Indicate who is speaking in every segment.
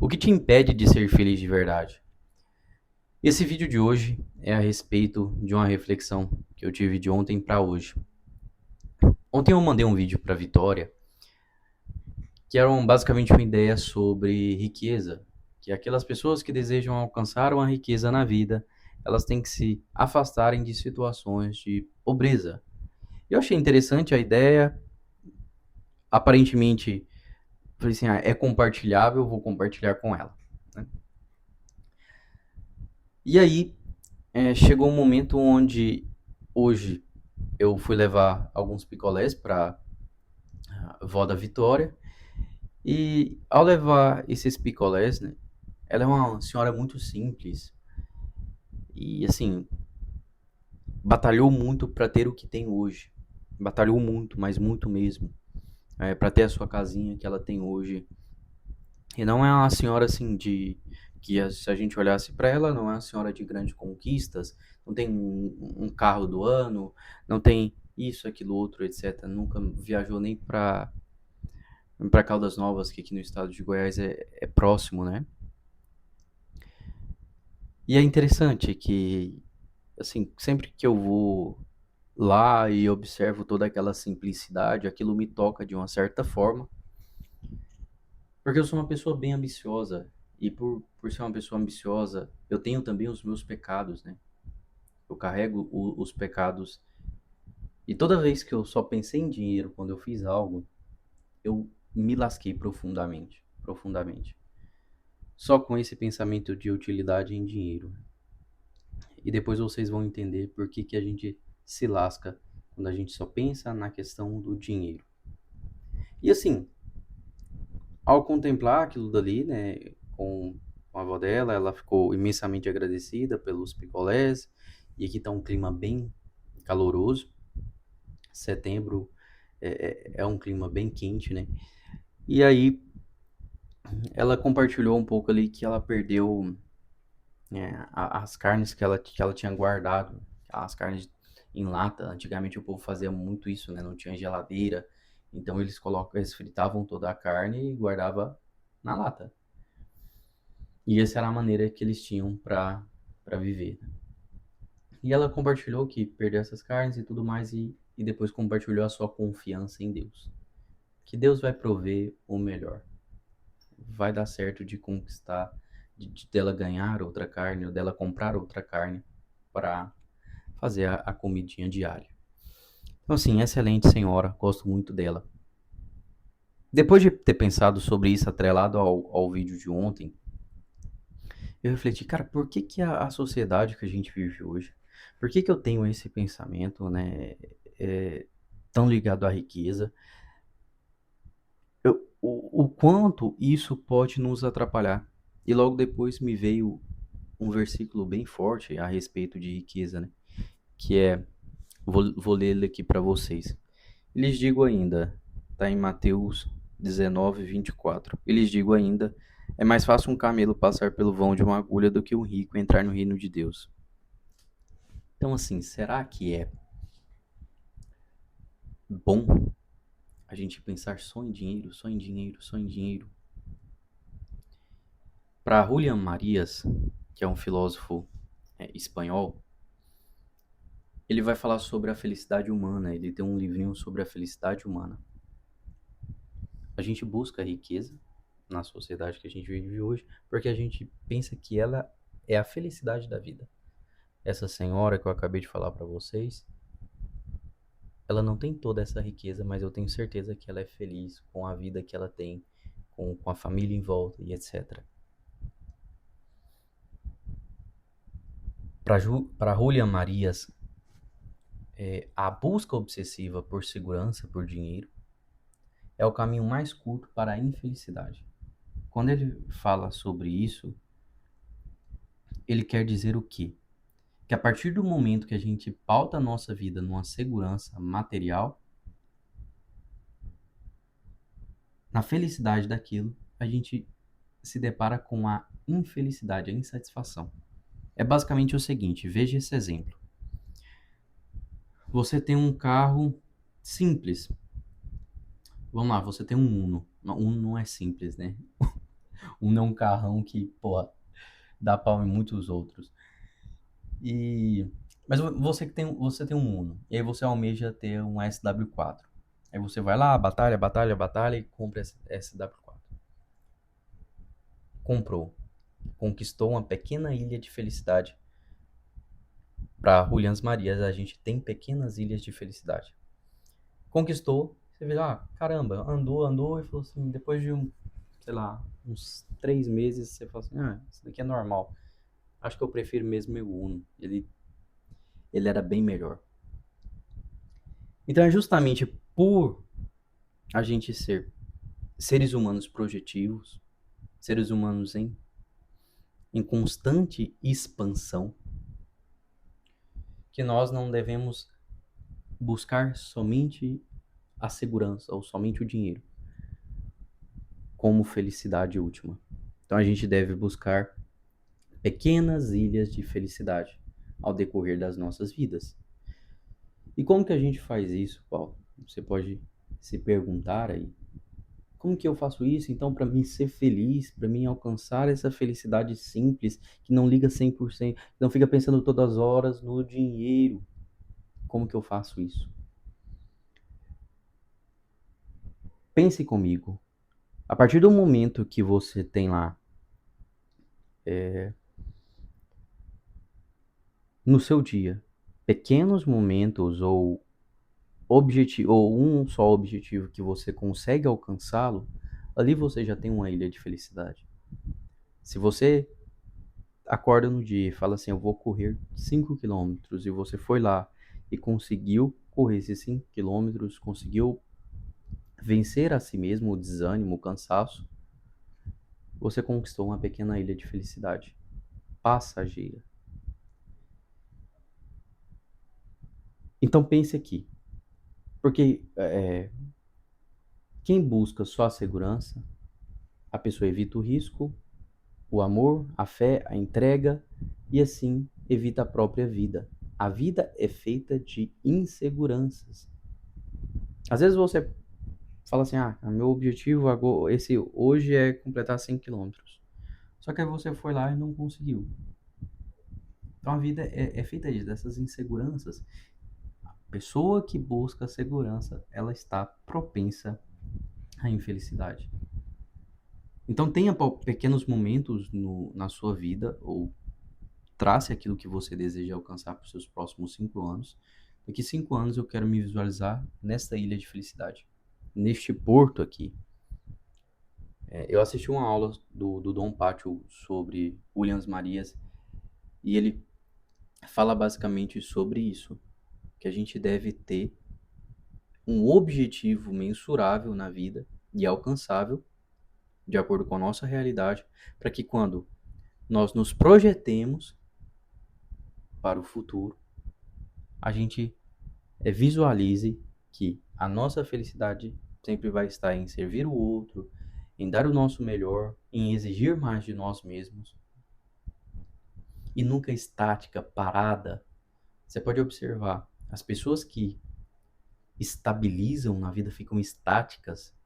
Speaker 1: O que te impede de ser feliz de verdade? Esse vídeo de hoje é a respeito de uma reflexão que eu tive de ontem para hoje. Ontem eu mandei um vídeo para Vitória que era basicamente uma ideia sobre riqueza, que aquelas pessoas que desejam alcançar uma riqueza na vida, elas têm que se afastarem de situações de pobreza. Eu achei interessante a ideia, aparentemente, falei assim, é compartilhável, vou compartilhar com ela, né? E aí, chegou um momento onde hoje eu fui levar alguns picolés para a vó da Vitória e ao levar esses picolés, né, ela é uma senhora muito simples e assim, batalhou muito para ter o que tem hoje. Batalhou muito, mas muito mesmo, para ter a sua casinha que ela tem hoje. E não é uma senhora assim de que se a gente olhasse para ela, não é uma senhora de grandes conquistas, não tem um carro do ano, não tem isso, aquilo, outro, etc. Nunca viajou nem para Caldas Novas, que aqui no estado de Goiás é próximo, né? E é interessante que, assim, sempre que eu vou lá e observo toda aquela simplicidade, aquilo me toca de uma certa forma, porque eu sou uma pessoa bem ambiciosa. E por ser uma pessoa ambiciosa, eu tenho também os meus pecados, né? Eu carrego os pecados. E toda vez que eu só pensei em dinheiro quando eu fiz algo, eu me lasquei profundamente, profundamente. Só com esse pensamento de utilidade em dinheiro. E depois vocês vão entender por que a gente se lasca quando a gente só pensa na questão do dinheiro. E assim, ao contemplar aquilo dali, né, com a avó dela, ela ficou imensamente agradecida pelos picolés. E aqui tá um clima bem caloroso. Setembro é um clima bem quente, né? E aí ela compartilhou um pouco ali que ela perdeu, as carnes que ela tinha guardado, as carnes em lata. Antigamente o povo fazia muito isso, né? Não tinha geladeira, então eles fritavam toda a carne e guardava na lata. E essa era a maneira que eles tinham para viver. E ela compartilhou que perdeu essas carnes e tudo mais e depois compartilhou a sua confiança em Deus. Que Deus vai prover o melhor. Vai dar certo de conquistar, de dela ganhar outra carne ou dela comprar outra carne para fazer a comidinha diária. Então, assim, excelente senhora, gosto muito dela. Depois de ter pensado sobre isso atrelado ao vídeo de ontem, eu refleti, cara, por que que a sociedade que a gente vive hoje, por que que eu tenho esse pensamento, né, é, tão ligado à riqueza, o quanto isso pode nos atrapalhar. E logo depois me veio um versículo bem forte a respeito de riqueza, né? Que é, vou ler ele aqui para vocês. E lhes digo ainda, está em Mateus 19:24. E lhes digo ainda, é mais fácil um camelo passar pelo vão de uma agulha do que um rico entrar no reino de Deus. Então, assim, será que é bom a gente pensar só em dinheiro, só em dinheiro, só em dinheiro? Para Julián Marías, que é um filósofo espanhol, ele vai falar sobre a felicidade humana. Ele tem um livrinho sobre a felicidade humana. A gente busca a riqueza na sociedade que a gente vive hoje porque a gente pensa que ela é a felicidade da vida. Essa senhora que eu acabei de falar para vocês, ela não tem toda essa riqueza, mas eu tenho certeza que ela é feliz com a vida que ela tem, com a família em volta e etc. Para Julián Marias, a busca obsessiva por segurança, por dinheiro, é o caminho mais curto para a infelicidade. Quando ele fala sobre isso, ele quer dizer o quê? Que a partir do momento que a gente pauta a nossa vida numa segurança material, na felicidade daquilo, a gente se depara com a infelicidade, a insatisfação. É basicamente o seguinte, veja esse exemplo. Você tem um carro simples. Vamos lá, você tem um Uno. Um Uno não é simples, né? Um não carrão que, porra, dá pau em muitos outros. E mas você tem um Uno, e aí você almeja ter um SW4. Aí você vai lá, batalha, batalha, batalha e compra esse SW4. Comprou, conquistou uma pequena ilha de felicidade. Para Julians Marias, a gente tem pequenas ilhas de felicidade. Conquistou, você vê, caramba, andou, andou e falou assim, depois de sei lá, uns 3 meses, você fala assim, isso daqui é normal. Acho que eu prefiro mesmo meu Uno. Ele era bem melhor. Então é justamente por a gente ser seres humanos projetivos, seres humanos em constante expansão, que nós não devemos buscar somente a segurança ou somente o dinheiro como felicidade última. Então a gente deve buscar pequenas ilhas de felicidade ao decorrer das nossas vidas. E como que a gente faz isso, Paulo? Você pode se perguntar aí. Como que eu faço isso, então, para mim ser feliz, para mim alcançar essa felicidade simples, que não liga 100%, que não fica pensando todas as horas no dinheiro? Como que eu faço isso? Pense comigo. A partir do momento que você tem lá no seu dia pequenos momentos ou um só objetivo que você consegue alcançá-lo, ali você já tem uma ilha de felicidade. Se você acorda no dia e fala assim, eu vou correr 5 quilômetros, e você foi lá e conseguiu correr esses 5 quilômetros, conseguiu vencer a si mesmo o desânimo, o cansaço, você conquistou uma pequena ilha de felicidade passageira. Então pense aqui, porque quem busca só a segurança, a pessoa evita o risco, o amor, a fé, a entrega e assim evita a própria vida. A vida é feita de inseguranças. Às vezes você fala assim, meu objetivo esse hoje é completar 100 quilômetros. Só que aí você foi lá e não conseguiu. Então a vida é feita dessas inseguranças. A pessoa que busca a segurança, ela está propensa à infelicidade. Então tenha pequenos momentos na sua vida, ou trace aquilo que você deseja alcançar para os seus próximos 5 anos. Daqui 5 anos eu quero me visualizar nesta ilha de felicidade, neste porto aqui. Eu assisti uma aula do Dom Pátio sobre Williams Marias e ele fala basicamente sobre isso, que a gente deve ter um objetivo mensurável na vida e alcançável, de acordo com a nossa realidade, para que quando nós nos projetemos para o futuro, a gente visualize que a nossa felicidade sempre vai estar em servir o outro, em dar o nosso melhor, em exigir mais de nós mesmos e nunca estática, parada. Você pode observar, as pessoas que estabilizam na vida, ficam estáticas,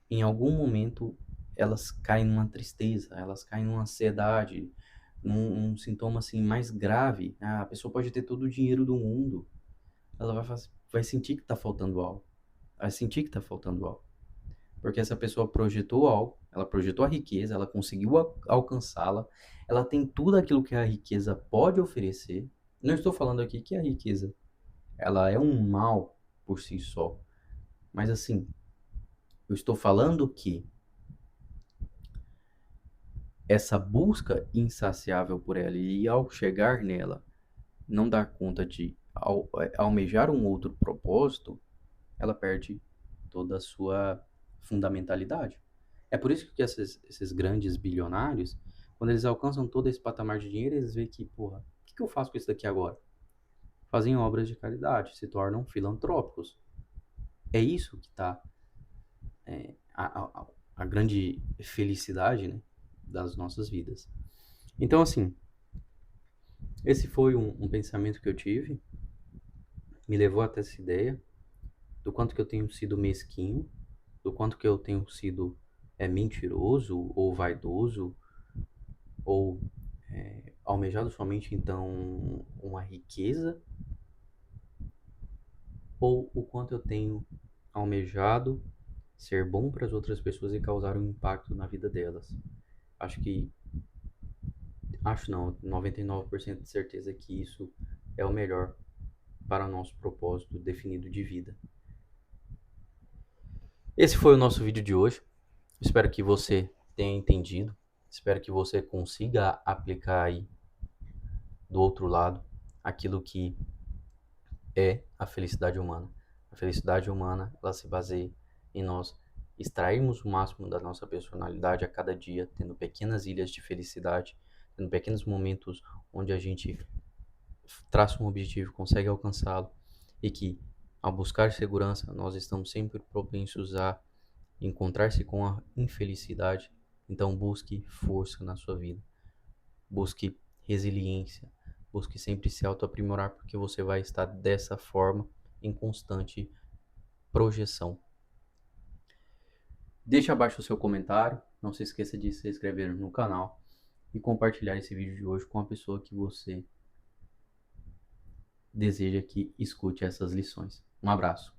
Speaker 1: em algum momento elas caem numa tristeza, elas caem numa ansiedade, num sintoma assim mais grave. A pessoa pode ter todo o dinheiro do mundo, ela vai sentir que está faltando algo, vai sentir que está faltando algo, porque essa pessoa projetou algo, ela projetou a riqueza, ela conseguiu alcançá-la, ela tem tudo aquilo que a riqueza pode oferecer. Não estou falando aqui que a riqueza ela é um mal por si só, mas assim, eu estou falando que essa busca insaciável por ela e ao chegar nela não dar conta de almejar um outro propósito, ela perde toda a sua fundamentalidade. É por isso que esses grandes bilionários, quando eles alcançam todo esse patamar de dinheiro, eles veem que, porra, o que eu faço com isso daqui agora? Fazem obras de caridade, se tornam filantrópicos. É isso que está a grande felicidade, né, das nossas vidas. Então, assim, esse foi um pensamento que eu tive, me levou até essa ideia do quanto que eu tenho sido mesquinho, do quanto que eu tenho sido é mentiroso ou vaidoso ou almejado somente então uma riqueza, ou o quanto eu tenho almejado ser bom para as outras pessoas e causar um impacto na vida delas. Acho que, acho não, 99% de certeza que isso é o melhor para o nosso propósito definido de vida. Esse foi o nosso vídeo de hoje. Espero que você tenha entendido. Espero que você consiga aplicar aí do outro lado aquilo que é a felicidade humana. A felicidade humana, ela se baseia em nós extrairmos o máximo da nossa personalidade a cada dia, tendo pequenas ilhas de felicidade, tendo pequenos momentos onde a gente traça um objetivo, consegue alcançá-lo, e que, ao buscar segurança, nós estamos sempre propensos a encontrar-se com a infelicidade. Então busque força na sua vida, busque resiliência, busque sempre se autoaprimorar, porque você vai estar dessa forma em constante projeção. Deixe abaixo o seu comentário, não se esqueça de se inscrever no canal e compartilhar esse vídeo de hoje com a pessoa que você deseja que escute essas lições. Um abraço.